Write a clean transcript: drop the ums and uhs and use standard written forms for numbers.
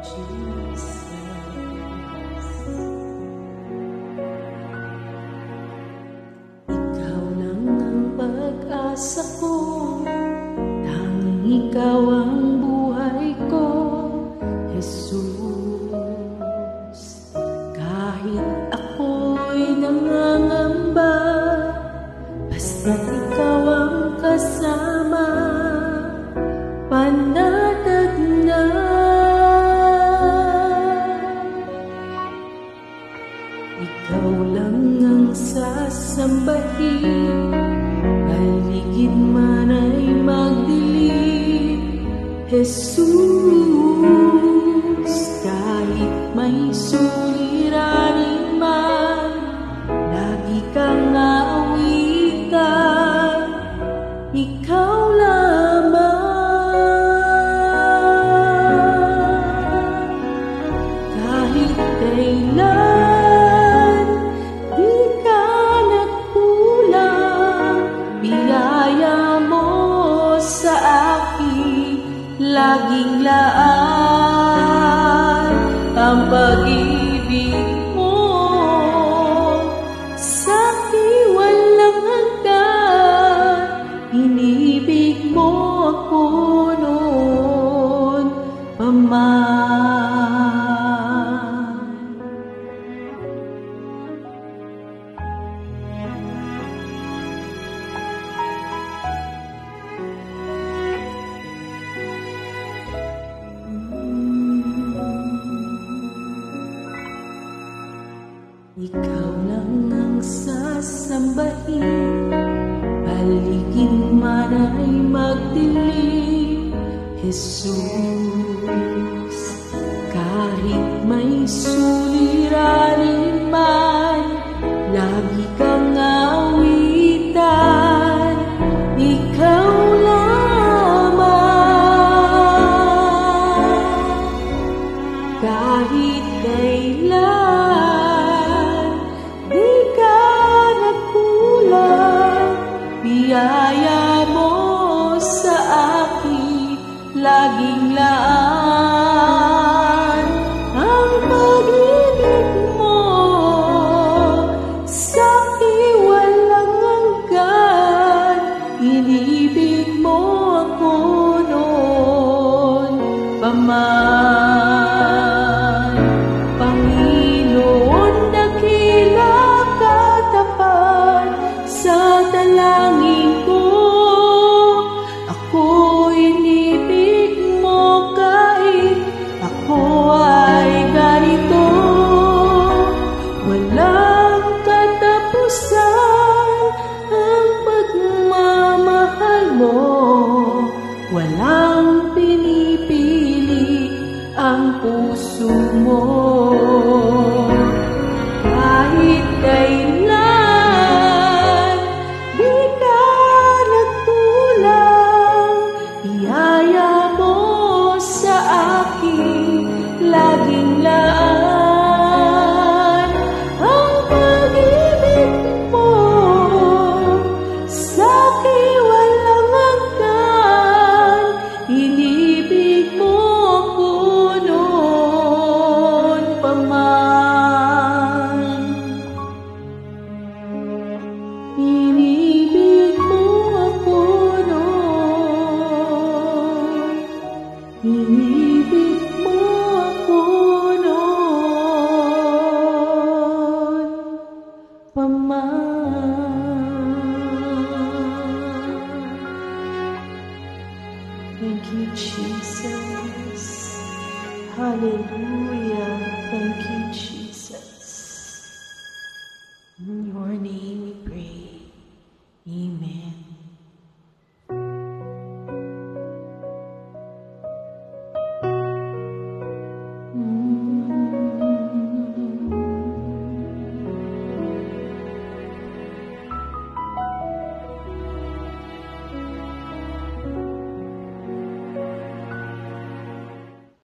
Jesus. Ikaw lang ang pag-asa ko, tanging ikaw ang buhay ko, Jesus. Kahit ako'y nangangamba, basta't ikaw ang kasama, panatag na. Ikaw lang ang sasambahin, paligid man ay magdilim, Jesus. Kahit may suliranin man, lagi kang aawitan, ikaw lamang. Kahit kailan di ka nagkulang, biyaya mo sa akin laging laan. Ang pag-ibig mo sa'kin walang hanggan, inibig mo ako noon pa man. Ikaw lang ang sasambahin, paligid man ay magdilim, Jesus. Kahit may suliranin man, lagi kang aawitan, ikaw lamang. Kahit kailan di ka nagkulang, biyaya mo sa akin laging laan. Ang pag-ibig mo sa'kin walang hanggan, inibig mo ako noon pa man. Panginoon, dakila ka tapat sa dalangin ko, ako'y inibig mo kahit ako ay ganito. Walang katapusan ang pagmamahal mo, walang pinipili ang puso mo. Kahit kailan di ka nagkulang, biyaya mo sa akin laging laan. Ang pag-ibig mo sa'kin walang hanggan, inibig mo ako noon pa man. Inibig mo ako noon, inibig mo ako noon pa man. Thank you, Jesus. Hallelujah. Thank you, Jesus.